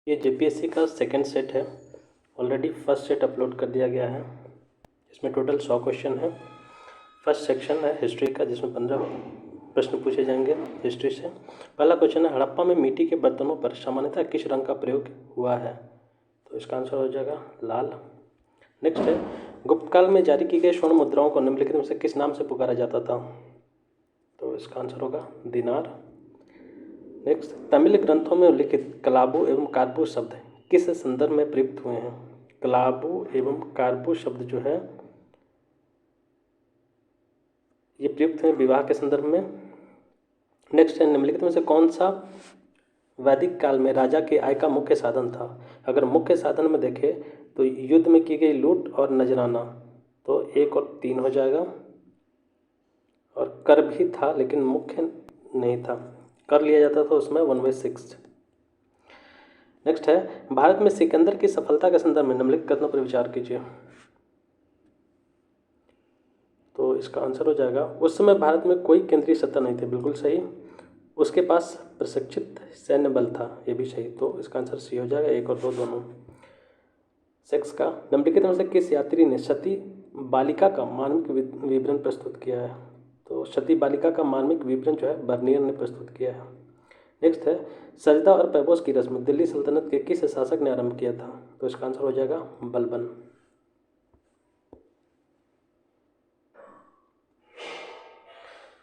ये जेपीएससी का second set है। ऑलरेडी फर्स्ट सेट अपलोड कर दिया गया है। इसमें टोटल 100 क्वेश्चन है। फर्स्ट सेक्शन है हिस्ट्री का, जिसमें 15 प्रश्न पूछे जाएंगे हिस्ट्री से। पहला क्वेश्चन है, हड़प्पा में मिट्टी के बर्तनों पर सामान्यतः किस रंग का प्रयोग हुआ है? तो इसका आंसर हो जाएगा लाल। नेक्स्ट है, गुप्त काल में जारी की गई स्वर्ण मुद्राओं को निम्नलिखित में से किस नाम से पुकारा जाता था? तो इसका आंसर होगा दिनार। नेक्स्ट, तमिल ग्रंथों में उल्लिखित कलाबू एवं कारपू शब्द किस संदर्भ में प्रयुक्त हुए हैं? कलाबू एवं कारपू शब्द जो है ये प्रयुक्त हैं विवाह के संदर्भ में। नेक्स्ट है, निम्नलिखित में से कौन सा वैदिक काल में राजा की आय का मुख्य साधन था? अगर मुख्य साधन में देखें तो युद्ध में की गई लूट और नजराना, तो 1 और 3 हो जाएगा। और कर भी था लेकिन मुख्य नहीं था, कर लिया जाता था उसमें 1/6। नेक्स्ट है, भारत में सिकंदर की सफलता के संदर्भ में निम्नलिखित कथनों पर विचार कीजिए। तो इसका आंसर हो जाएगा, उस समय भारत में कोई केंद्रीय सत्ता नहीं थी, बिल्कुल सही। उसके पास प्रशिक्षित सैन्य बल था, ये भी सही। तो इसका आंसर सी हो जाएगा, 1 और 2 दोनों। सेक्स का, निम्नलिखित में से किस यात्री ने सती बालिका का मार्मिक विवरण प्रस्तुत किया है? तो सती बालिका का मार्मिक विवरण जो है बर्नियर ने प्रस्तुत किया है। नेक्स्ट है, सजदा और पैबोस की रस्म दिल्ली सल्तनत के किस शासक ने आरंभ किया था? तो इसका आंसर हो जाएगा बलबन।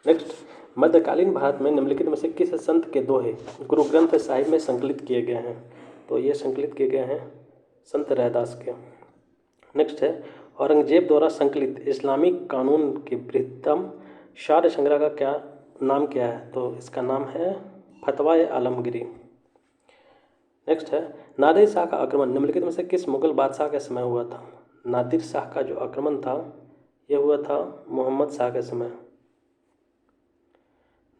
नेक्स्ट, मध्यकालीन भारत में निम्नलिखित में से किस संत के दोहे गुरु ग्रंथ साहिब में संकलित किए गए हैं? तो ये संकलित किए गए हैं संत रैदास के। नेक्स्ट है, औरंगजेब द्वारा संकलित इस्लामिक कानून के बृहत्तम शार संग्रह का क्या नाम क्या है? तो इसका नाम है फतवा आलमगीरी। नेक्स्ट है, नादिर शाह का आक्रमण निम्नलिखित में से किस मुगल बादशाह के समय हुआ था? नादिर शाह का जो आक्रमण था यह हुआ था मोहम्मद शाह के समय।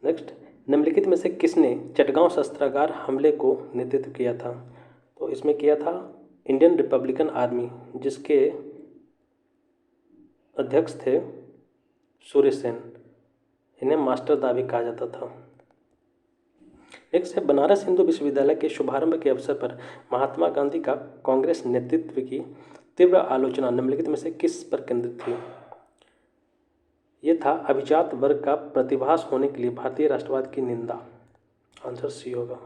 नेक्स्ट, निम्नलिखित में से किसने चटगांव शस्त्रागार हमले को नेतृत्व किया था? तो इसमें किया था इंडियन रिपब्लिकन आर्मी, जिसके अध्यक्ष थे सूर्य सेन। इन्हें मास्टर दा भी कहा जाता था। नेक्स्ट है, बनारस हिंदू विश्वविद्यालय के शुभारंभ के अवसर पर महात्मा गांधी का कांग्रेस नेतृत्व की तीव्र आलोचना निम्नलिखित में से किस पर केंद्रित थी? ये था अभिजात वर्ग का प्रतिभास होने के लिए भारतीय राष्ट्रवाद की निंदा। आंसर सी होगा।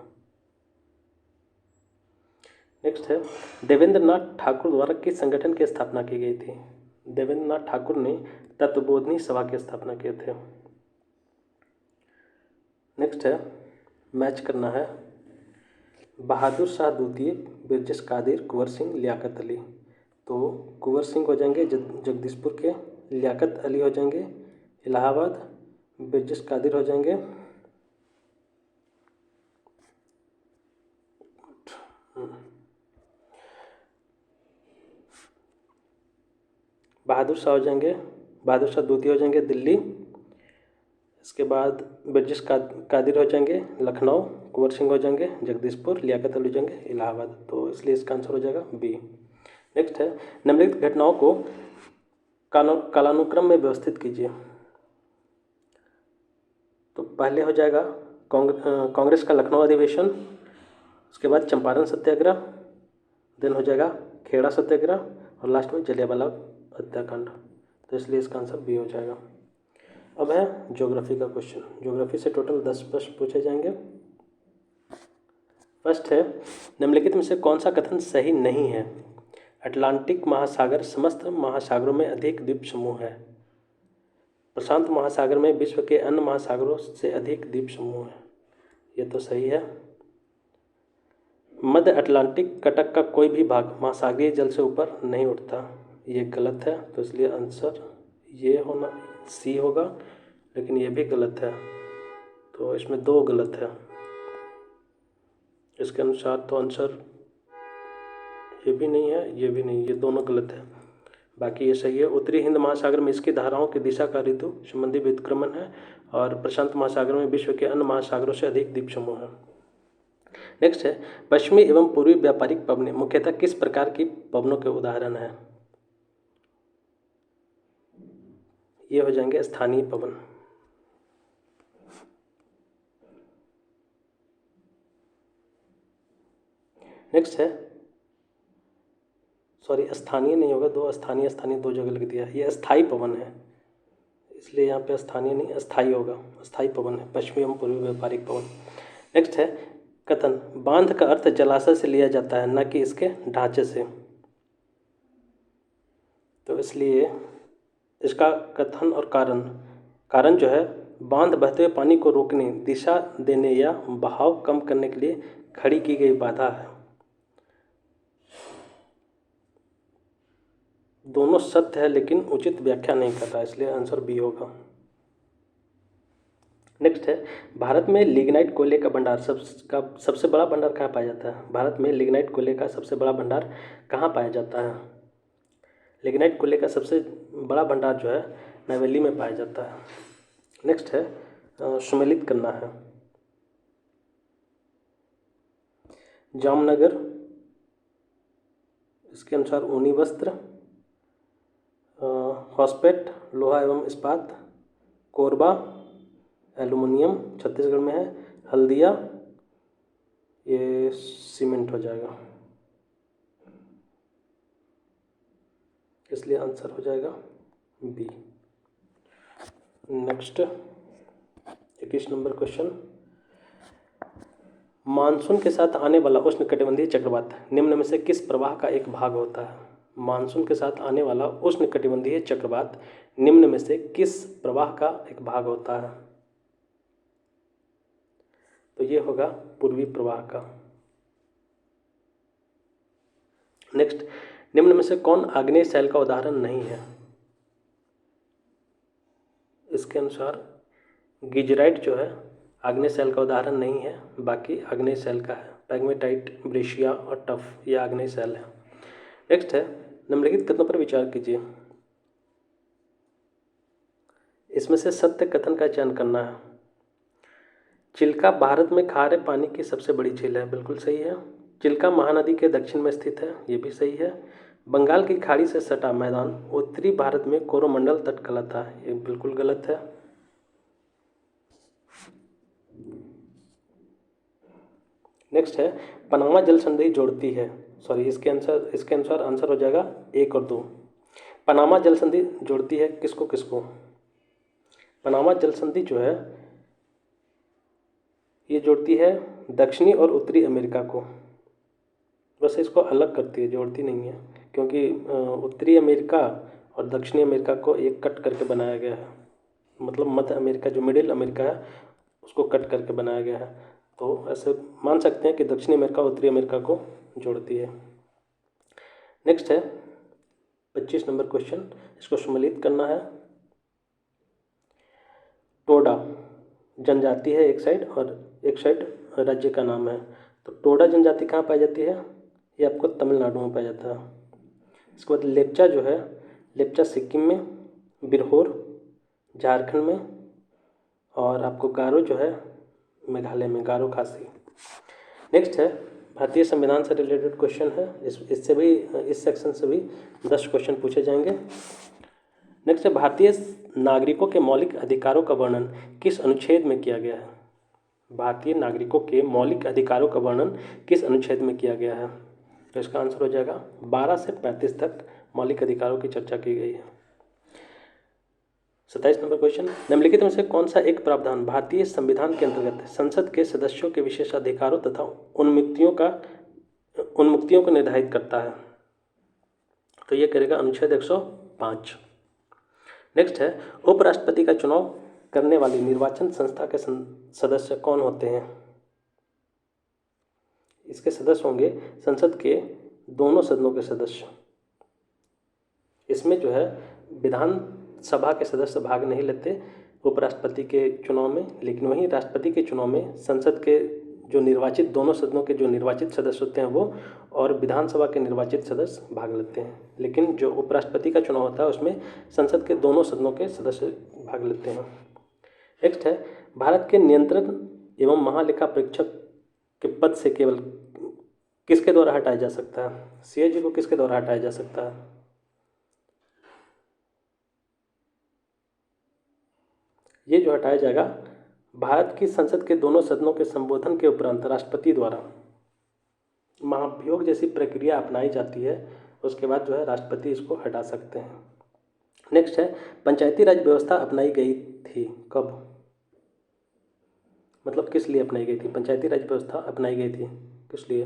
नेक्स्ट है, देवेंद्रनाथ ठाकुर द्वारा किस संगठन की स्थापना की गई थी? देवेंद्रनाथ ठाकुर ने तत्वबोधिनी सभा की स्थापना किए थे। नेक्स्ट है, मैच करना है, बहादुर शाह द्वितीय, बिरजस कादिर, कुंवर सिंह, लियाकत अली। तो कुंवर सिंह हो जाएंगे जगदीशपुर के, लियाकत अली हो जाएंगे इलाहाबाद, बिरजस कादिर हो जाएंगे बहादुर शाह हो जाएंगे, बहादुर शाह द्वितीय हो जाएंगे दिल्ली। इसके बाद बिरजस कादिर हो जाएंगे लखनऊ, कुंवर सिंह हो जाएंगे जगदीशपुर, लियाकत अली हो जाएंगे इलाहाबाद। तो इसलिए इसका आंसर हो जाएगा बी। नेक्स्ट है, निम्नलिखित घटनाओं को कालानुक्रम में व्यवस्थित कीजिए। तो पहले हो जाएगा कांग्रेस का लखनऊ अधिवेशन, उसके बाद चंपारण सत्याग्रह, देन हो जाएगा खेड़ा सत्याग्रह, और लास्ट में जलियांवाला हत्याकांड। तो इसलिए इसका आंसर बी हो जाएगा। अब है ज्योग्राफी का क्वेश्चन। ज्योग्राफी से टोटल 10 प्रश्न पूछे जाएंगे। फर्स्ट है, निम्नलिखित में से कौन सा कथन सही नहीं है? अटलांटिक महासागर समस्त महासागरों में अधिक द्वीप समूह है। प्रशांत महासागर में विश्व के अन्य महासागरों से अधिक द्वीप समूह है, ये तो सही है। मध्य अटलांटिक कटक का कोई भी भाग महासागरीय जल से ऊपर नहीं उठता, ये गलत है। तो इसलिए आंसर ये होना सी होगा, लेकिन ये भी गलत है। तो इसमें 2 गलत है इसके अनुसार। तो आंसर ये भी नहीं है, ये भी नहीं, ये दोनों गलत है, बाकी ये सही है। उत्तरी हिंद महासागर में इसकी धाराओं की दिशा का ऋतु संबंधी व्युत्क्रमण है, और प्रशांत महासागर में विश्व के अन्य महासागरों से अधिक द्वीप समूह है। नेक्स्ट है, पश्चिमी एवं पूर्वी व्यापारिक पवनें मुख्यतः किस प्रकार की पवनों के उदाहरण हैं? ये हो जाएंगे स्थानीय पवन। नेक्स्ट है, सॉरी स्थानीय नहीं होगा, दो स्थानीय स्थानीय दो जगह लिख दिया, ये अस्थाई पवन है, इसलिए यहाँ पे स्थानीय नहीं अस्थाई होगा, अस्थाई पवन है, पश्चिमी एवं पूर्वी व्यापारिक पवन। नेक्स्ट है कथन, बांध का अर्थ जलाशय से लिया जाता है न कि इसके ढांचे से, तो इसलिए इसका कथन और कारण जो है, बांध बहते हुए पानी को रोकने, दिशा देने या बहाव कम करने के लिए खड़ी की गई बाधा है। दोनों सत्य है लेकिन उचित व्याख्या नहीं कर रहा, इसलिए आंसर बी होगा। नेक्स्ट है, भारत में लिग्नाइट कोयले का भंडार सबसे बड़ा भंडार कहाँ पाया जाता है? भारत में लिग्नाइट कोयले का सबसे बड़ा भंडार कहाँ पाया जाता है? लिग्नाइट कोयले का सबसे बड़ा भंडार जो है नवेली में पाया जाता है। नेक्स्ट है सुमेलित करना है, जामनगर, इसके अनुसार ऊनी वस्त्र, हॉस्पेट लोहा एवं इस्पात, कोरबा एल्युमिनियम छत्तीसगढ़ में है, हल्दिया ये सीमेंट हो जाएगा, इसलिए आंसर हो जाएगा B. Next 21 number question, monsoon के साथ आने वाला उष्णकटिबंधीय चक्रवात निम्न में से किस प्रवाह का एक भाग होता है? मानसून के साथ आने वाला उष्णकटिबंधीय चक्रवात निम्न में से किस प्रवाह का एक भाग होता है? तो ये होगा पूर्वी प्रवाह का। नेक्स्ट, निम्न में से कौन आग्नेय शैल का उदाहरण नहीं है? इसके अनुसार गिजराइट जो है आग्नेय शैल का उदाहरण नहीं है, बाकी आग्नेय शैल का है। पैग्मेटाइट, ब्रेशिया और टफ ये आग्नेय शैल है। नेक्स्ट है, निम्नलिखित कथनों पर विचार कीजिए, इसमें से सत्य कथन का चयन करना है। चिल्का भारत में खारे पानी की सबसे बड़ी झील है, बिल्कुल सही है। चिल्का महानदी के दक्षिण में स्थित है, ये भी सही है। बंगाल की खाड़ी से सटा मैदान उत्तरी भारत में कोरोमंडल तट कहलाता है, ये बिल्कुल गलत है। नेक्स्ट है, पनामा जल संधि जोड़ती है, सॉरी इसके अनुसार आंसर हो जाएगा 1 और 2। पनामा जल संधि जोड़ती है किसको किसको? पनामा जल संधि जो है ये जोड़ती है दक्षिणी और उत्तरी अमेरिका को, बस इसको अलग करती है, जोड़ती नहीं है, क्योंकि उत्तरी अमेरिका और दक्षिणी अमेरिका को एक कट करके बनाया गया है, मतलब मध्य अमेरिका जो मिडिल अमेरिका है उसको कट करके बनाया गया है, तो ऐसे मान सकते हैं कि दक्षिणी अमेरिका उत्तरी अमेरिका को जोड़ती है। नेक्स्ट है 25 नंबर क्वेश्चन, इसको सम्मिलित करना है। टोडा जनजाति है एक साइड और एक साइड राज्य का नाम है, तो टोडा जनजाति कहाँ पाई जाती है? ये आपको तमिलनाडु में पाया जाता है। इसके बाद लेप्चा जो है, लेप्चा सिक्किम में, बिरहोर झारखंड में, और आपको गारो जो है मेघालय में, गारो खासी। नेक्स्ट है भारतीय संविधान से रिलेटेड क्वेश्चन है, इससे भी इस सेक्शन से भी 10 क्वेश्चन पूछे जाएंगे। नेक्स्ट है, भारतीय नागरिकों के मौलिक अधिकारों का वर्णन किस अनुच्छेद में किया गया है? भारतीय नागरिकों के मौलिक अधिकारों का वर्णन किस अनुच्छेद में किया गया है? तो इसका आंसर हो जाएगा 12 से 35 तक मौलिक अधिकारों की चर्चा की गई है। 27 नंबर क्वेश्चन, निम्नलिखित में से कौन सा एक प्रावधान भारतीय संविधान के अंतर्गत संसद के सदस्यों के विशेषाधिकारों तथा उन्मुक्तियों को निर्धारित करता है? तो ये करेगा अनुच्छेद 105। नेक्स्ट है, उपराष्ट्रपति का चुनाव करने वाली निर्वाचन संस्था के सदस्य कौन होते हैं? इसके सदस्य होंगे संसद के दोनों सदनों के सदस्य। इसमें जो है विधानसभा के सदस्य भाग नहीं लेते उपराष्ट्रपति के चुनाव में, लेकिन वहीं राष्ट्रपति के चुनाव में संसद के जो निर्वाचित, दोनों सदनों के जो निर्वाचित सदस्य होते हैं वो और विधानसभा के निर्वाचित सदस्य भाग लेते हैं। लेकिन जो उपराष्ट्रपति का चुनाव होता है उसमें संसद के दोनों सदनों के सदस्य भाग लेते हैं। नेक्स्ट है, भारत के नियंत्रण एवं महालेखा परीक्षक के पद से केवल किसके द्वारा हटाया जा सकता है? CAG को किसके द्वारा हटाया जा सकता है? ये जो हटाया जाएगा भारत की संसद के दोनों सदनों के संबोधन के उपरांत राष्ट्रपति द्वारा, महाभियोग जैसी प्रक्रिया अपनाई जाती है उसके बाद जो है राष्ट्रपति इसको हटा सकते हैं। नेक्स्ट है पंचायती राज व्यवस्था अपनाई गई थी कब, मतलब किस लिए अपनाई गई थी? पंचायती राज व्यवस्था अपनाई गई थी किस लिए?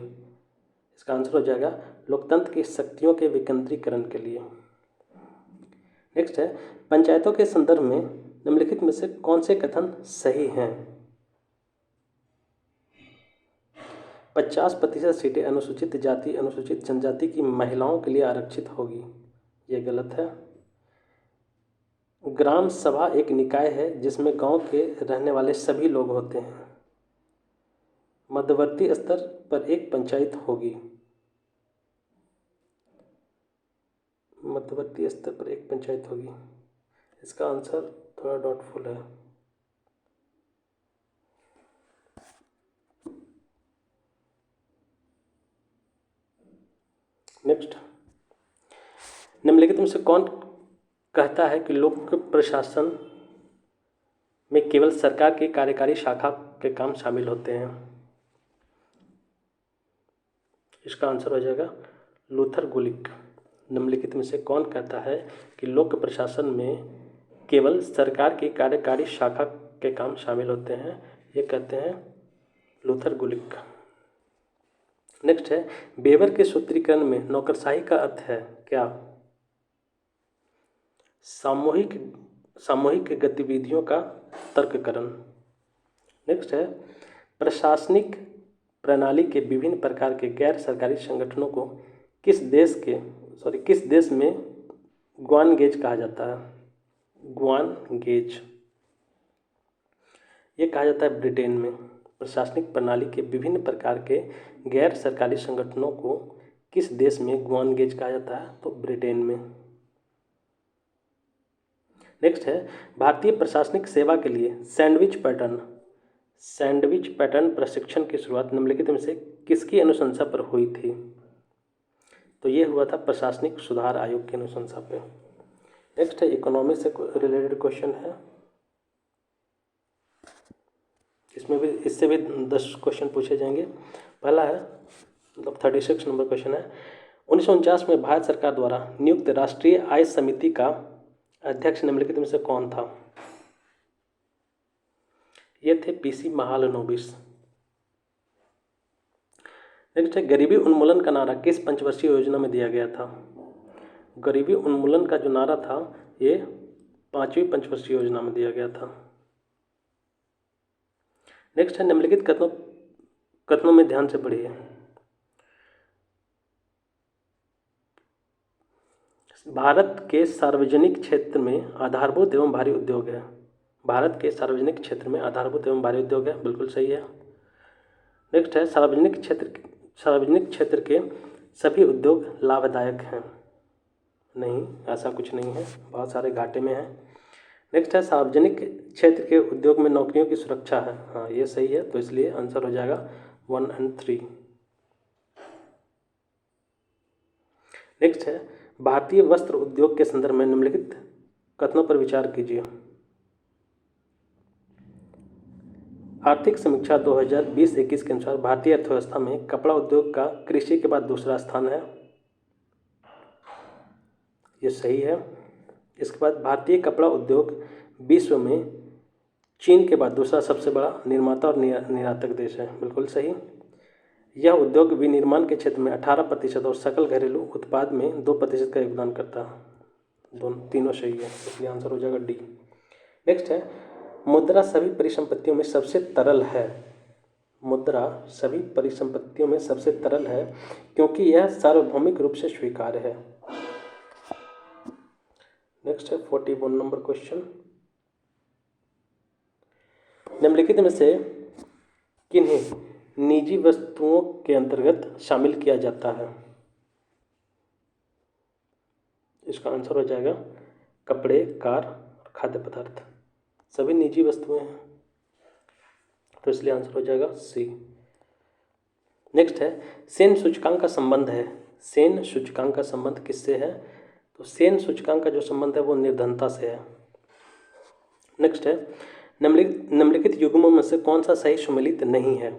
इसका आंसर हो जाएगा लोकतंत्र की शक्तियों के विकेंद्रीकरण के लिए। नेक्स्ट है पंचायतों के संदर्भ में निम्नलिखित में से कौन से कथन सही हैं? 50% सीटें अनुसूचित जाति अनुसूचित जनजाति की महिलाओं के लिए आरक्षित होगी, ये गलत है। ग्राम सभा एक निकाय है जिसमें गांव के रहने वाले सभी लोग होते हैं। मध्यवर्ती स्तर पर एक पंचायत होगी, मध्यवर्ती स्तर पर एक पंचायत होगी। इसका आंसर थोड़ा डाउटफुल है। नेक्स्ट, निम्नलिखित में से कौन कहता है कि लोक प्रशासन में केवल सरकार की कार्यकारी शाखा के काम शामिल होते हैं? इसका आंसर हो जाएगा लूथर गुलिक। निम्नलिखित में से कौन कहता है कि लोक प्रशासन में केवल सरकार की कार्यकारी शाखा के काम शामिल होते हैं? ये कहते हैं लूथर गुलिक। नेक्स्ट है वेबर के सूत्रीकरण में नौकरशाही का अर्थ है क्या? सामूहिक गतिविधियों का तर्ककरण। नेक्स्ट है प्रशासनिक प्रणाली के विभिन्न प्रकार के गैर सरकारी संगठनों को किस देश में ग्वान गेज कहा जाता है? ग्वान गेज ये कहा जाता है ब्रिटेन में। प्रशासनिक प्रणाली के विभिन्न प्रकार के गैर सरकारी संगठनों को किस देश में ग्वान गेज कहा जाता है? तो ब्रिटेन में। नेक्स्ट है भारतीय प्रशासनिक सेवा के लिए सैंडविच पैटर्न प्रशिक्षण की शुरुआत निम्नलिखित में से किसकी अनुशंसा पर हुई थी? तो ये हुआ था प्रशासनिक सुधार आयोग की अनुशंसा पे। नेक्स्ट है इकोनॉमी से रिलेटेड क्वेश्चन है, इससे भी 10 क्वेश्चन पूछे जाएंगे। पहला है मतलब 36 नंबर क्वेश्चन है 1949 में भारत सरकार द्वारा नियुक्त राष्ट्रीय आय समिति का अध्यक्ष निम्नलिखित में से कौन था? ये थे पीसी महालनोबिस। नेक्स्ट है गरीबी उन्मूलन का नारा किस पंचवर्षीय योजना में दिया गया था? गरीबी उन्मूलन का जो नारा था ये 5वीं पंचवर्षीय योजना में दिया गया था। नेक्स्ट है निम्नलिखित कथनों में ध्यान से पढ़िए। भारत के सार्वजनिक क्षेत्र में आधारभूत एवं भारी उद्योग है। भारत के सार्वजनिक क्षेत्र में आधारभूत एवं भारी उद्योग है, बिल्कुल सही है। नेक्स्ट है सार्वजनिक क्षेत्र के सभी उद्योग लाभदायक हैं। नहीं, ऐसा कुछ नहीं है, बहुत सारे घाटे में हैं। नेक्स्ट है सार्वजनिक क्षेत्र के उद्योग में नौकरियों की सुरक्षा है। हाँ, ये सही है, तो इसलिए आंसर हो जाएगा 1 और 3। नेक्स्ट है भारतीय वस्त्र उद्योग के संदर्भ में निम्नलिखित कथनों पर विचार कीजिए। आर्थिक समीक्षा 2020-21 के अनुसार भारतीय अर्थव्यवस्था में कपड़ा उद्योग का कृषि के बाद दूसरा स्थान है, ये सही है। इसके बाद भारतीय कपड़ा उद्योग विश्व में चीन के बाद दूसरा सबसे बड़ा निर्माता और निर्यातक देश है, बिल्कुल सही। यह उद्योग विनिर्माण के क्षेत्र में 18% और सकल घरेलू उत्पाद में 2% का योगदान करता है। तीनों सही है, इसलिए आंसर हो जाएगा डी। नेक्स्ट है मुद्रा सभी परिसंपत्तियों में सबसे तरल है। मुद्रा सभी परिसंपत्तियों में सबसे तरल है क्योंकि यह सार्वभौमिक रूप से स्वीकार्य है। नेक्स्ट है 41 नंबर क्वेश्चन, निम्नलिखित में से किन्हें निजी वस्तुओं के अंतर्गत शामिल किया जाता है? इसका आंसर हो जाएगा कपड़े, कार और खाद्य पदार्थ, सभी निजी वस्तुएं हैं, तो इसलिए आंसर हो जाएगा सी। नेक्स्ट है सेन सूचकांक का संबंध है। सेन सूचकांक का संबंध किससे है? तो सेन सूचकांक का जो संबंध है वो निर्धनता से है। नेक्स्ट है निम्नलिखित युग्मों में से कौन सा सही सुमेलित नहीं है?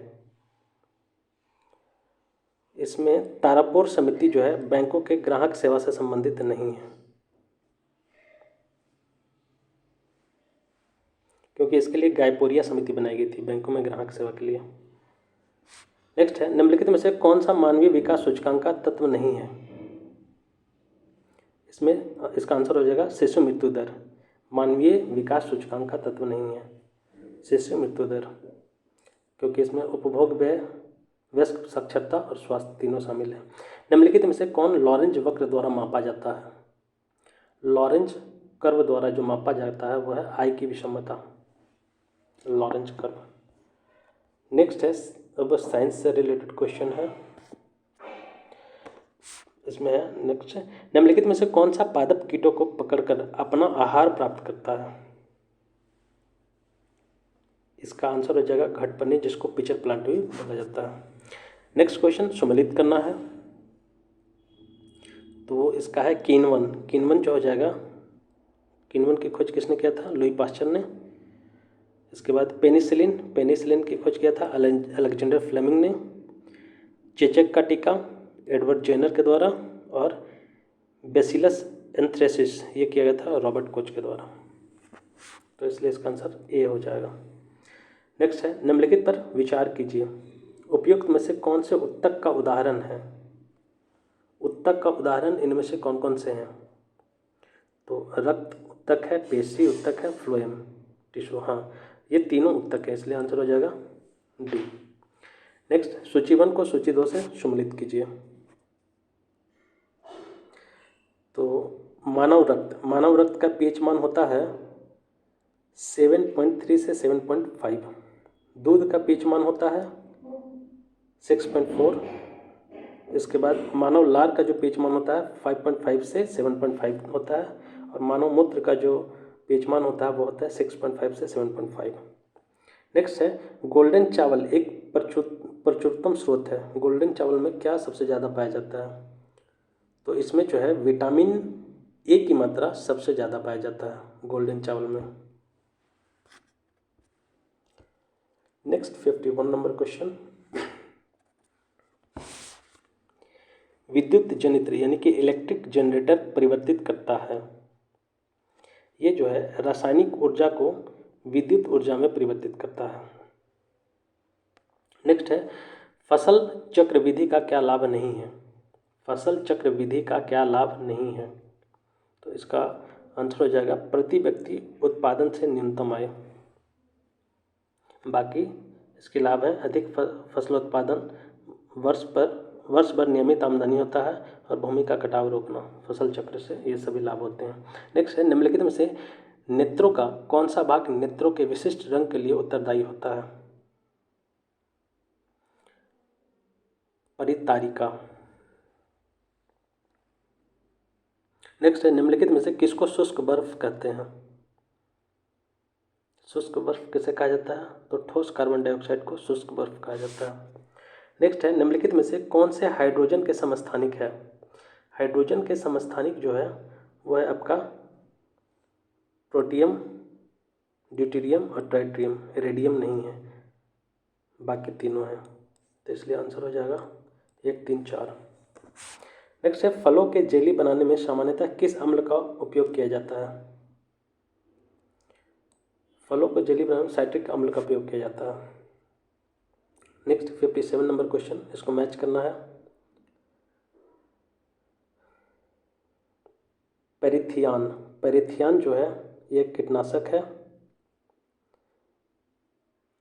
इसमें तारापुर समिति जो है बैंकों के ग्राहक सेवा से संबंधित नहीं है, क्योंकि इसके लिए गायपुरिया समिति बनाई गई थी बैंकों में ग्राहक सेवा के लिए। नेक्स्ट है, निम्नलिखित में से कौन सा मानवीय विकास सूचकांक का तत्व नहीं है? इसमें इसका आंसर हो जाएगा शिशु मृत्यु दर। मानवीय विकास सूचकांक का तत्व नहीं है शिशु मृत्यु दर, क्योंकि इसमें उपभोग व्यय, वयस्क साक्षरता और स्वास्थ्य तीनों शामिल है। निम्नलिखित में से कौन लॉरेंज वक्र द्वारा मापा जाता है? लॉरेंज कर्व द्वारा जो मापा जाता है वह है आय की विषमता, लॉरेंज कर्व। नेक्स्ट है, अब साइंस से रिलेटेड क्वेश्चन है, इसमें है नेक्स्ट है, निम्नलिखित में से कौन सा पादप कीटों को पकड़कर अपना आहार प्राप्त करता है? इसका आंसर हो जाएगा घटपनी, जिसको पिचर प्लांट भी बोला जाता है। नेक्स्ट क्वेश्चन सम्मिलित करना है, तो इसका है किण्वन। किण्वन जो हो जाएगा, किण्वन की खोज किसने किया था? लुई पास्चर ने। इसके बाद पेनिसिलिन, पेनिसिलिन की खोज किया था अलेक्जेंडर फ्लेमिंग ने। चेचक का टीका एडवर्ड जेनर के द्वारा, और बेसिलस एंथ्रेसिस ये किया गया था रॉबर्ट कोच के द्वारा। तो इसलिए इसका आंसर ए हो जाएगा। नेक्स्ट है, निम्नलिखित पर विचार कीजिए, उपयुक्त में से कौन से उत्तक का उदाहरण है? उत्तक का उदाहरण इनमें से कौन कौन से हैं? तो रक्त उत्तक है, पेशी उत्तक है, फ्लोएम टिश्यू, हाँ ये तीनों उत्तक है, इसलिए आंसर हो जाएगा डी। नेक्स्ट, सूची 1 को सूची 2 से सम्मिलित कीजिए। तो मानव रक्त का पीएच मान होता है 7.3 से 7.5। दूध का पीएच मान होता है 6.4। इसके बाद मानव लार का जो पीएच मान होता है 5.5 से 7.5 होता है, और मानव मूत्र का जो पीएच मान होता है वो होता है 6.5 से 7.5। नेक्स्ट है, गोल्डन चावल एक प्रचुरतम स्रोत है। गोल्डन चावल में क्या सबसे ज़्यादा पाया जाता है? तो इसमें जो है विटामिन ए की मात्रा सबसे ज़्यादा पाया जाता है गोल्डन चावल में। नेक्स्ट 51 नंबर क्वेश्चन, विद्युत जनित्र यानी कि इलेक्ट्रिक जनरेटर परिवर्तित करता है। ये जो है रासायनिक ऊर्जा को विद्युत ऊर्जा में परिवर्तित करता है। नेक्स्ट है, फसल चक्र विधि का क्या लाभ नहीं है? फसल चक्र विधि का क्या लाभ नहीं है? तो इसका आंसर हो जाएगा प्रति व्यक्ति उत्पादन से न्यूनतम आय। बाकी इसके लाभ है अधिक फसल उत्पादन, वर्ष भर नियमित आमदनी होता है, और भूमि का कटाव रोकना फसल चक्र से, ये सभी लाभ होते हैं। नेक्स्ट है, निम्नलिखित में से नेत्रों का कौन सा भाग नेत्रों के विशिष्ट रंग के लिए उत्तरदायी होता है? परितारिका। नेक्स्ट है, निम्नलिखित में से किसको शुष्क बर्फ कहते हैं? शुष्क बर्फ किसे कहा जाता है? तो ठोस कार्बन डाइऑक्साइड को शुष्क बर्फ कहा जाता है। नेक्स्ट है, निम्नलिखित में से कौन से हाइड्रोजन के समस्थानिक है? हाइड्रोजन के समस्थानिक जो है वह है आपका प्रोटियम, ड्यूटेरियम और ट्राइटियम, रेडियम नहीं है, बाकी तीनों हैं, तो इसलिए आंसर हो जाएगा 1, 3, 4। नेक्स्ट है, फलों के जेली बनाने में सामान्यतः किस अम्ल का उपयोग किया जाता है? फलों को जेली बनाने में साइट्रिक अम्ल का उपयोग किया जाता है। नेक्स्ट 57 नंबर क्वेश्चन, इसको मैच करना है। पेरिथियान जो है ये कीटनाशक है।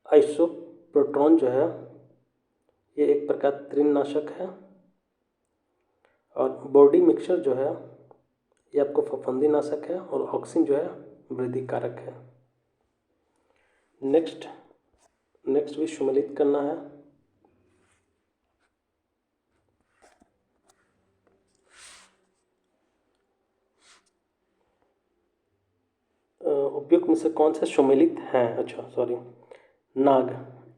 आइसोप्रोट्रॉन जो है ये एक प्रकार तृणनाशक है, और बॉडी मिक्सचर जो है ये आपको फफूंदी नाशक है, और ऑक्सिन जो है वृद्धि कारक है। नेक्स्ट भी सम्मिलित करना है। उपयुक्त में से कौन से सम्मिलित हैं? नाग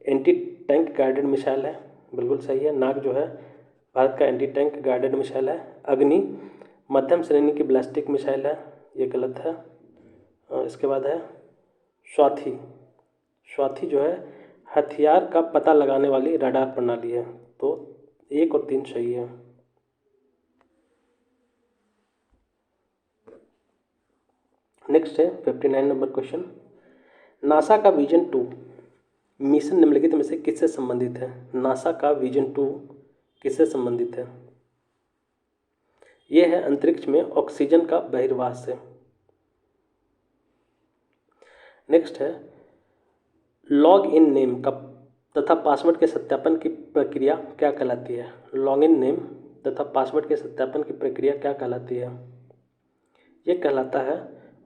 एंटी टैंक गाइडेड मिसाइल है, बिल्कुल सही है। नाग जो है भारत का एंटी टैंक गाइडेड मिसाइल है। अग्नि मध्यम श्रेणी की बैलिस्टिक मिसाइल है, ये गलत है। इसके बाद है स्वाति जो है हथियार का पता लगाने वाली रडार प्रणाली है, तो 1 और 3 सही है। नेक्स्ट है 59 नंबर क्वेश्चन। नासा का विजन 2 मिशन निम्नलिखित में से किससे संबंधित है? नासा का विजन 2 किससे संबंधित है? यह है अंतरिक्ष में ऑक्सीजन का बहिर्वास से। नेक्स्ट है लॉग इन नेम का तथा पासवर्ड के सत्यापन की प्रक्रिया क्या कहलाती है? लॉग इन नेम तथा पासवर्ड के सत्यापन की प्रक्रिया क्या कहलाती है? यह कहलाता है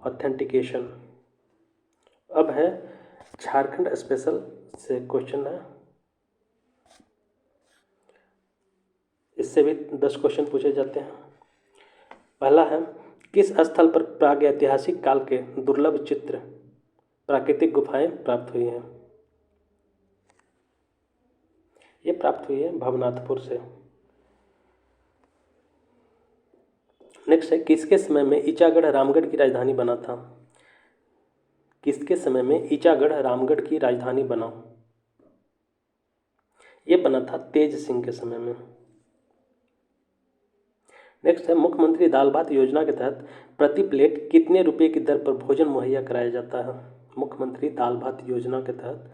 ऑथेंटिकेशन। अब है झारखंड स्पेशल से क्वेश्चन है, इससे भी 10 क्वेश्चन पूछे जाते हैं। पहला है किस स्थल पर प्रागैतिहासिक काल के दुर्लभ चित्र प्राकृतिक गुफाएं प्राप्त हुई हैं? ये प्राप्त हुई है भवनाथपुर से। नेक्स्ट है किसके समय में ईचागढ़ रामगढ़ की राजधानी बना था? किसके समय में ईचागढ़ रामगढ़ की राजधानी बना? ये बना था तेज सिंह के समय में। नेक्स्ट है मुख्यमंत्री दाल भात योजना के तहत प्रति प्लेट कितने रुपए की दर पर भोजन मुहैया कराया जाता है? मुख्यमंत्री दाल भात योजना के तहत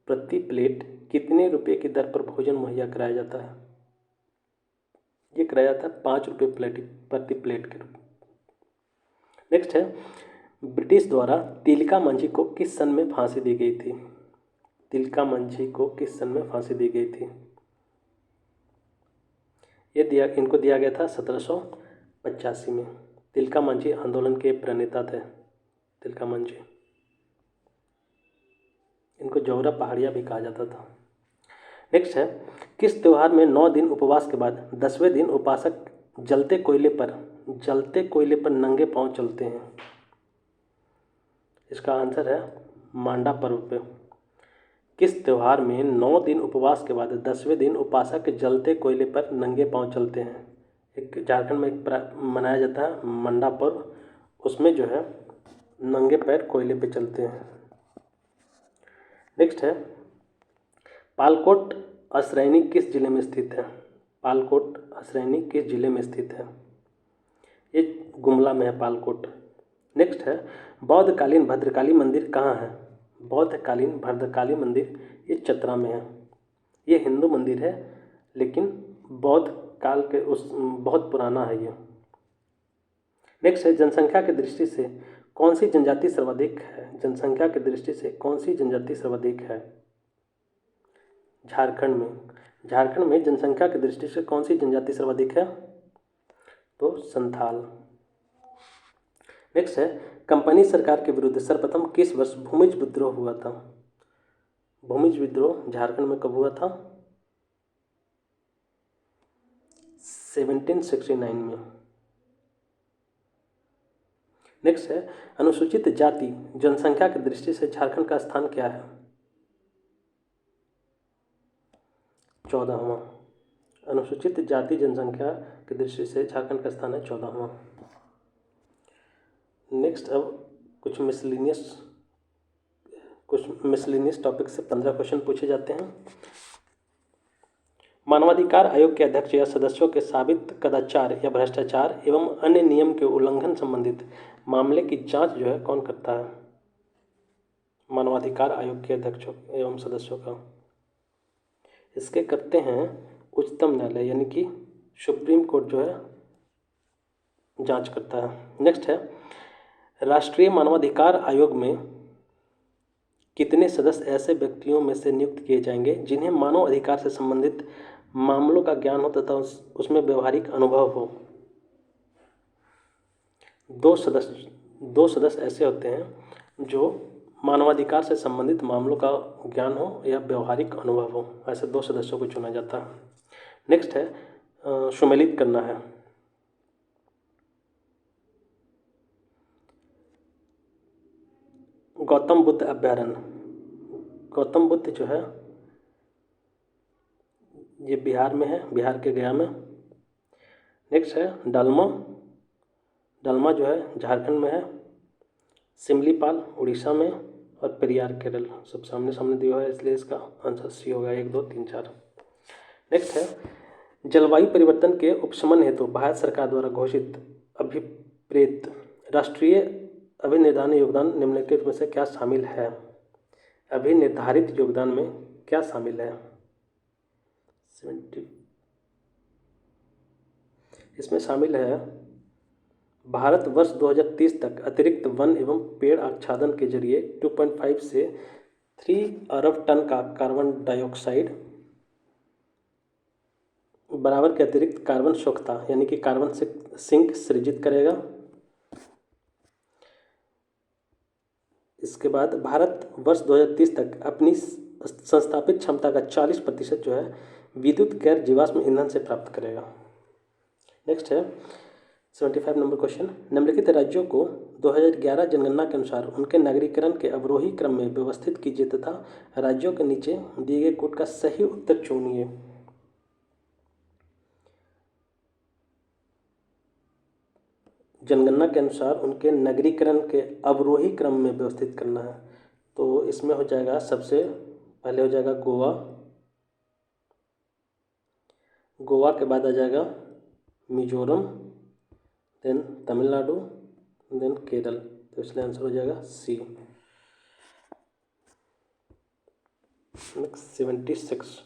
प्रति प्लेट कितने रुपए की दर पर भोजन मुहैया कराया जाता है? ये कराया जाता है 5 रुपये प्रति प्लेट के रूप। नेक्स्ट है ब्रिटिश द्वारा तिलका मांझी को किस सन में फांसी दी गई थी? तिलका मांझी को किस सन में फांसी दी गई थी? इनको दिया गया था 1785 में। तिलका मांझी आंदोलन के प्रणेता थे। तिलका मांझी, इनको जौहरा पहाड़िया भी कहा जाता था। नेक्स्ट है किस त्योहार में 9 दिन उपवास के बाद 10वें दिन उपासक जलते कोयले पर नंगे पांव चलते हैं? इसका आंसर है मांडा पर्व पे। किस त्योहार में 9 दिन उपवास के बाद 10वें दिन उपासक जलते कोयले पर नंगे पांव चलते हैं? एक झारखंड में एक मनाया जाता है मंडा पर्व, उसमें जो है नंगे पैर कोयले पे चलते हैं। नेक्स्ट है पालकोट असरैनी किस जिले में स्थित है? पालकोट असरैनी किस जिले में स्थित है? ये गुमला में है पालकोट। नेक्स्ट है बौद्धकालीन भद्रकाली मंदिर कहाँ है? बौद्धकालीन भद्रकाली मंदिर ये चतरा में है। ये हिंदू मंदिर है लेकिन बौद्ध काल के बहुत पुराना है ये। नेक्स्ट है जनसंख्या की दृष्टि से कौन सी जनजाति सर्वाधिक है? जनसंख्या की दृष्टि से कौन सी जनजाति सर्वाधिक है? झारखंड में जनसंख्या की दृष्टि से कौन सी जनजाति सर्वाधिक है? तो संथाल। नेक्स्ट है कंपनी सरकार के विरुद्ध सर्वप्रथम किस वर्ष भूमिज विद्रोह हुआ था? भूमिज विद्रोह झारखंड में कब हुआ था? 1769 में। नेक्स्ट है अनुसूचित जाति जनसंख्या की दृष्टि से झारखंड का स्थान क्या है? 14वां। अनुसूचित जाति जनसंख्या की दृष्टि से झारखंड का स्थान है 14वां। नेक्स्ट अब कुछ मिसलिनियस टॉपिक से 15 क्वेश्चन पूछे जाते हैं। मानवाधिकार आयोग के अध्यक्ष या सदस्यों के साबित कदाचार या भ्रष्टाचार एवं अन्य नियम के उल्लंघन संबंधित मामले की जांच जो है कौन करता है? मानवाधिकार आयोग के अध्यक्षों एवं सदस्यों का इसके करते हैं उच्चतम न्यायालय, यानी कि सुप्रीम कोर्ट जो है जांच करता है। नेक्स्ट है राष्ट्रीय मानवाधिकार आयोग में कितने सदस्य ऐसे व्यक्तियों में से नियुक्त किए जाएंगे जिन्हें मानव अधिकार से संबंधित मामलों का ज्ञान हो तथा उसमें व्यवहारिक अनुभव हो? 2 सदस्य ऐसे होते हैं जो मानवाधिकार से संबंधित मामलों का ज्ञान हो या व्यवहारिक अनुभव हो, ऐसे 2 सदस्यों को चुना जाता है। नेक्स्ट है सुमेलित करना है। गौतम बुद्ध अभयारण्य, गौतम बुद्ध जो है ये बिहार में है, बिहार के गया में। नेक्स्ट है डालमा जो है झारखंड में है, सिमलीपाल उड़ीसा में और पेरियार केरल। सब सामने सामने दिया है इसलिए इसका आंसर सी होगा 1 2 3 4। नेक्स्ट है जलवायु परिवर्तन के उपशमन हेतु भारत सरकार द्वारा घोषित अभिप्रेत राष्ट्रीय अभिनिर्धारण योगदान निम्नलिखित में से क्या शामिल है? अभिनिर्धारित योगदान में क्या शामिल है? 70 इसमें शामिल है भारत वर्ष 2030 तक अतिरिक्त वन एवं पेड़ आच्छादन के जरिए 2.5 से 3 अरब टन का कार्बन डाइऑक्साइड बराबर के अतिरिक्त कार्बन शोषकता यानी कि कार्बन सिंक सृजित करेगा। इसके बाद भारत वर्ष 2030 तक अपनी संस्थापित क्षमता का 40% जो है विद्युत गैर जीवाश्म ईंधन से प्राप्त करेगा। नेक्स्ट है 75 नंबर क्वेश्चन। निम्नलिखित राज्यों को 2011 जनगणना के अनुसार उनके नागरिकरण के अवरोही क्रम में व्यवस्थित कीजिए तथा राज्यों के नीचे दिए गए कोड का सही उत्तर चुनिए। जनगणना के अनुसार उनके नगरीकरण के अवरोही क्रम में व्यवस्थित करना है, तो इसमें हो जाएगा सबसे पहले हो जाएगा गोवा, गोवा के बाद आ जाएगा मिजोरम, देन तमिलनाडु, देन केरल, तो इसलिए आंसर हो जाएगा सी। नेक्स्ट 76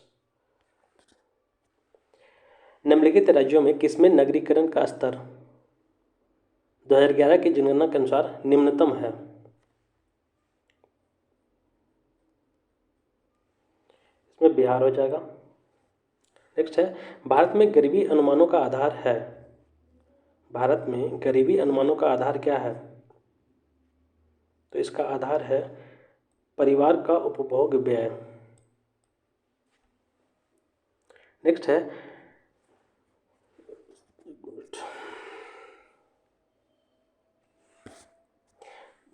निम्नलिखित राज्यों में किसमें नगरीकरण का स्तर 2011 की जनगणना के अनुसार निम्नतम है? इसमें बिहार हो जाएगा। नेक्स्ट है भारत में गरीबी अनुमानों का आधार है। भारत में गरीबी अनुमानों का आधार क्या है? तो इसका आधार है परिवार का उपभोग व्यय। नेक्स्ट है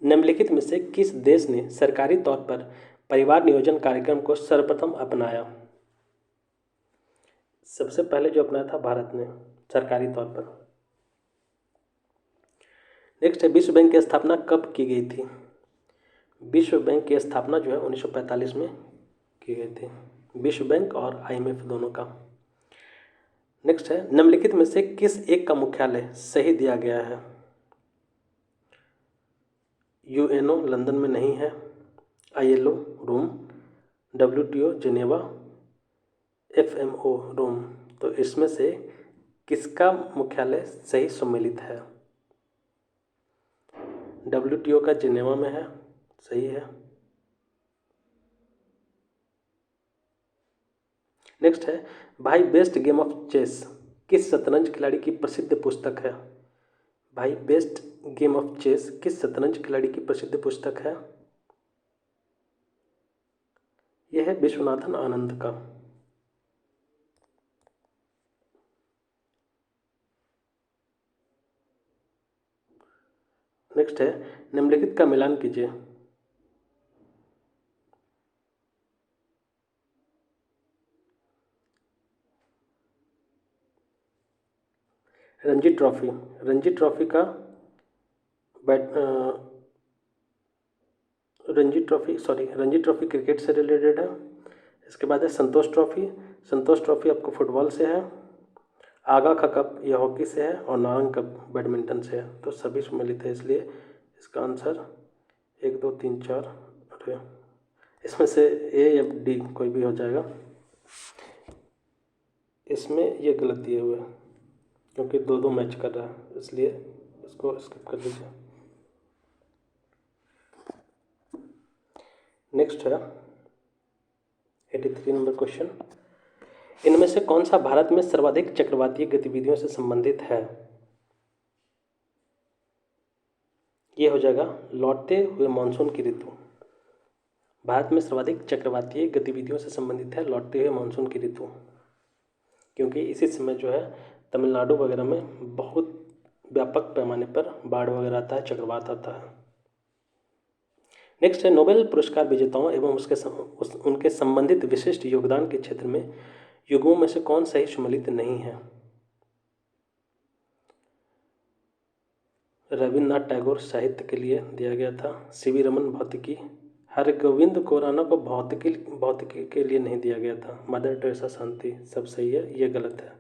निम्नलिखित में से किस देश ने सरकारी तौर पर परिवार नियोजन कार्यक्रम को सर्वप्रथम अपनाया? सबसे पहले जो अपनाया था भारत ने सरकारी तौर पर। नेक्स्ट है विश्व बैंक की स्थापना कब की गई थी? विश्व बैंक की स्थापना जो है 1945 में की गई थी, विश्व बैंक और IMF दोनों का। नेक्स्ट है निम्नलिखित में से किस एक का मुख्यालय सही दिया गया है? UNO लंदन में नहीं है, ILO रोम, WTO जेनेवा, FMO रोम, तो इसमें से किसका मुख्यालय सही सम्मिलित है? WTO का जेनेवा में है, सही है। नेक्स्ट है भाई बेस्ट गेम ऑफ चेस किस शतरंज खिलाड़ी की प्रसिद्ध पुस्तक है? भाई बेस्ट गेम ऑफ चेस किस शतरंज खिलाड़ी की प्रसिद्ध पुस्तक है? यह है विश्वनाथन आनंद का। नेक्स्ट है निम्नलिखित का मिलान कीजिए। रणजी ट्रॉफी का रणजी ट्रॉफी क्रिकेट से रिलेटेड है। इसके बाद है संतोष ट्रॉफी आपको फुटबॉल से है। आगा का कप यह हॉकी से है और नारंग कप बैडमिंटन से है, तो सभी सम्मिलित है, इसलिए इसका आंसर 1 2 3 4 इसमें से A या D कोई भी हो जाएगा। इसमें ये गलत दिए हुए हैं क्योंकि 2 मैच कर रहा है, इसलिए इसको स्किप कर दीजिए। नेक्स्ट है 83 नंबर क्वेश्चन। इनमें से कौन सा भारत में सर्वाधिक चक्रवातीय गतिविधियों से संबंधित है? ये हो जाएगा लौटते हुए मानसून की ऋतु। भारत में सर्वाधिक चक्रवातीय गतिविधियों से संबंधित है लौटते हुए मानसून की ऋतु, क्योंकि इसी समय जो है तमिलनाडु वगैरह में बहुत व्यापक पैमाने पर बाढ़ वगैरह आता है, चक्रवात आता है। नेक्स्ट है नोबेल पुरस्कार विजेताओं एवं उनके संबंधित विशिष्ट योगदान के क्षेत्र में युग्मों में से कौन सही सम्मिलित नहीं है? रविन्द्रनाथ टैगोर साहित्य के लिए दिया गया था, CV रमन भौतिकी, हरगोविंद खुराना को भौतिकी के लिए नहीं दिया गया था, मदर टेरेसा शांति, सब सही है, ये गलत है।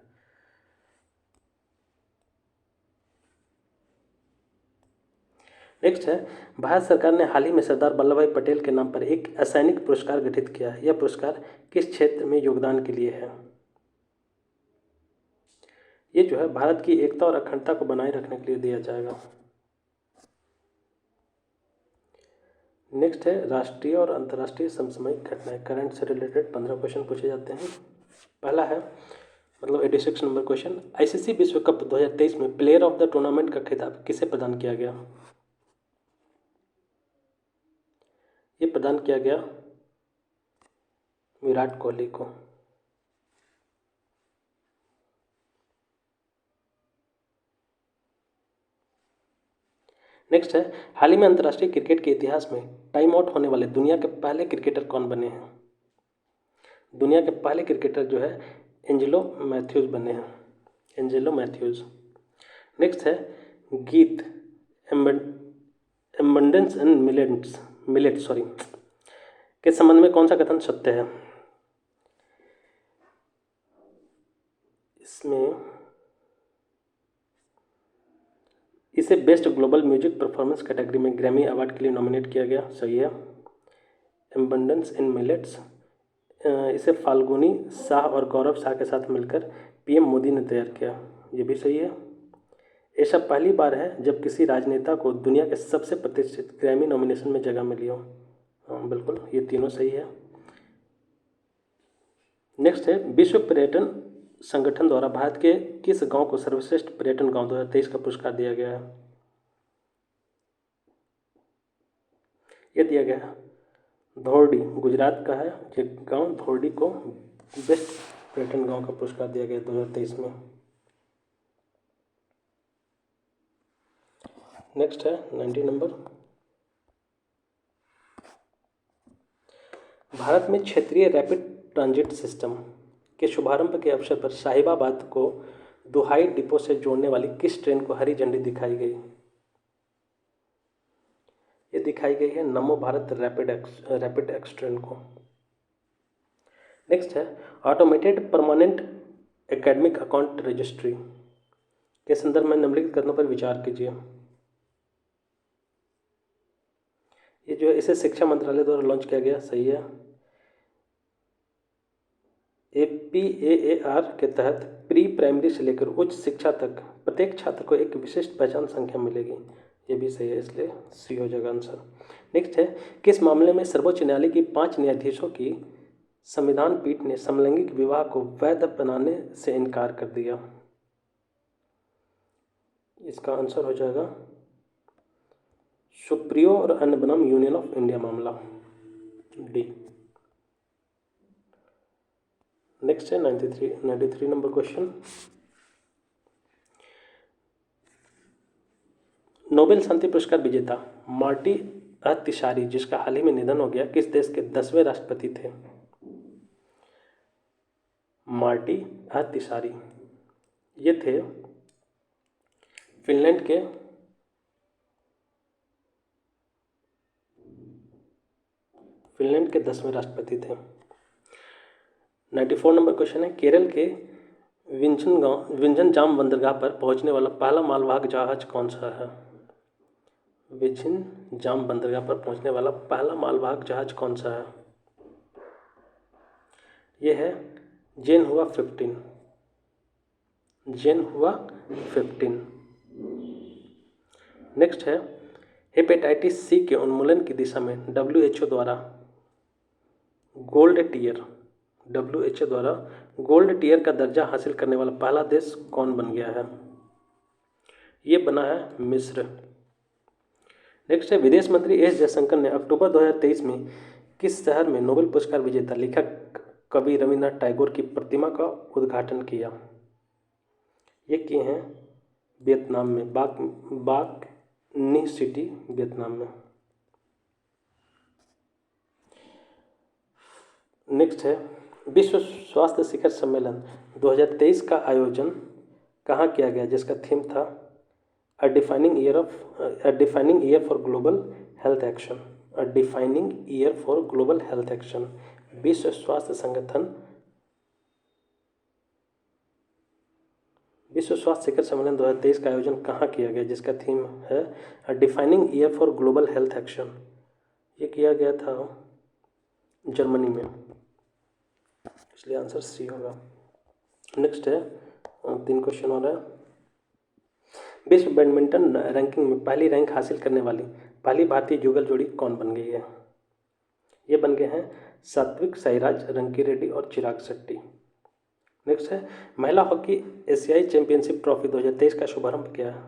नेक्स्ट है, भारत सरकार ने हाल ही में सरदार वल्लभ भाई पटेल के नाम पर एक असैनिक पुरस्कार गठित किया है। यह पुरस्कार किस क्षेत्र में योगदान के लिए है? ये जो है भारत की एकता और अखंडता को बनाए रखने के लिए दिया जाएगा। नेक्स्ट है, राष्ट्रीय और अंतर्राष्ट्रीय समसामयिक घटनाएं, करंट से रिलेटेड 15 क्वेश्चन पूछे जाते हैं। पहला है मतलब 86 नंबर क्वेश्चन, आईसीसी विश्व कप 2023 में प्लेयर ऑफ द टूर्नामेंट का खिताब किसे प्रदान किया गया? ये प्रदान किया गया विराट कोहली को। नेक्स्ट है, हाल ही में अंतर्राष्ट्रीय क्रिकेट के इतिहास में टाइम आउट होने वाले दुनिया के पहले क्रिकेटर कौन बने हैं? दुनिया के पहले क्रिकेटर जो है एंजेलो मैथ्यूज बने हैं, एंजेलो मैथ्यूज। नेक्स्ट है, गीत एबंडेंस एंड मिलेट के संबंध में कौन सा कथन सत्य है? इसमें इसे best global music performance category में ग्रैमी अवार्ड के लिए नॉमिनेट किया गया, सही है। एबंडेंस इन मिलेट्स, इसे फाल्गुनी शाह और गौरव शाह के साथ मिलकर पीएम मोदी ने तैयार किया, ये भी सही है। ऐसा पहली बार है जब किसी राजनेता को दुनिया के सबसे प्रतिष्ठित ग्रैमी नॉमिनेशन में जगह मिली हो, हाँ बिल्कुल, ये तीनों सही है। नेक्स्ट है, विश्व पर्यटन संगठन द्वारा भारत के किस गांव को सर्वश्रेष्ठ पर्यटन गांव 2023 का पुरस्कार दिया गया है? ये दिया गया है धोरडी, गुजरात का है ये गांव, धोरडी को बेस्ट पर्यटन गांव का पुरस्कार दिया गया 2023 में। नेक्स्ट है 90 नंबर, भारत में क्षेत्रीय रैपिड ट्रांजिट सिस्टम के शुभारंभ के अवसर पर साहिबाबाद को दुहाई डिपो से जोड़ने वाली किस ट्रेन को हरी झंडी दिखाई गई? ये दिखाई गई है नमो भारत रैपिड एक्स ट्रेन को। नेक्स्ट है, automated permanent academic account registry के संदर्भ में निम्नलिखित कथनों पर विचार कीजिए। ये जो है इसे शिक्षा मंत्रालय द्वारा लॉन्च किया गया, सही है। APAAR के तहत प्री प्राइमरी से लेकर उच्च शिक्षा तक प्रत्येक छात्र को एक विशिष्ट पहचान संख्या मिलेगी, ये भी सही है, इसलिए सी हो जाएगा आंसर। नेक्स्ट है, किस मामले में सर्वोच्च न्यायालय की 5 न्यायाधीशों की संविधान पीठ ने समलैंगिक विवाह को वैध बनाने से इनकार कर दिया? इसका आंसर हो जाएगा सुप्रियो और अन्य बनाम यूनियन ऑफ इंडिया मामला, डी। नेक्स्ट है 93 नंबर क्वेश्चन, नोबेल शांति पुरस्कार विजेता मार्टी अहतिसारी, जिसका हाल ही में निधन हो गया, किस देश के 10वें राष्ट्रपति थे? मार्टी अहतिसारी ये थे फिनलैंड के फिनलैंड के 10वें राष्ट्रपति थे। 94 नंबर क्वेश्चन है, केरल के विंझनजाम बंदरगाह पर पहुंचने वाला पहला मालवाहक जहाज कौन सा है? विंझनजाम बंदरगाह पर पहुंचने वाला पहला मालवाहक जहाज कौन सा है? यह है जेनहुआ 15। नेक्स्ट है, हेपेटाइटिस सी के उन्मूलन की दिशा में WHO द्वारा गोल्ड टीयर का दर्जा हासिल करने वाला पहला देश कौन बन गया है? ये बना है मिस्र। नेक्स्ट है, विदेश मंत्री एस जयशंकर ने अक्टूबर 2023 में किस शहर में नोबेल पुरस्कार विजेता लेखक कवि रविन्द्रनाथ टैगोर की प्रतिमा का उद्घाटन किया? ये किए हैं वियतनाम में, बाक नी सिटी, वियतनाम में। नेक्स्ट है, विश्व स्वास्थ्य शिखर सम्मेलन 2023 का आयोजन कहाँ किया गया, जिसका थीम था a defining year for global health action. A defining year for global health action विश्व स्वास्थ्य संगठन विश्व स्वास्थ्य शिखर सम्मेलन 2023 का आयोजन कहाँ किया गया, जिसका थीम है defining year for global health action. ये किया गया था जर्मनी में, इसलिए आंसर सी होगा। नेक्स्ट है 3 क्वेश्चन और है। विश्व बैडमिंटन रैंकिंग में पहली रैंक हासिल करने वाली पहली भारतीय युगल जोड़ी कौन बन गई है? ये बन गए हैं सात्विक साईराज, रंकी रेड्डी और चिराग शेट्टी। नेक्स्ट है महिला हॉकी एशियाई चैंपियनशिप ट्रॉफी 2023 का शुभारंभ किया है?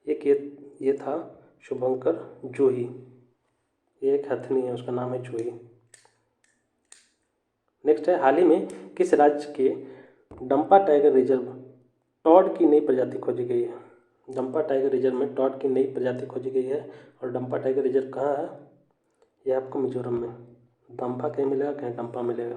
ये था शुभंकर जूही। ये एक हथनी है, उसका नाम है जूही। नेक्स्ट है हाल ही में किस राज्य के डंपा टाइगर रिजर्व टॉड की नई प्रजाति खोजी गई है? डंपा टाइगर रिजर्व में टॉड की नई प्रजाति खोजी गई है। और डंपा टाइगर रिजर्व कहाँ है? ये आपको मिजोरम में। डंपा कहीं मिलेगा, कहीं डंपा मिलेगा।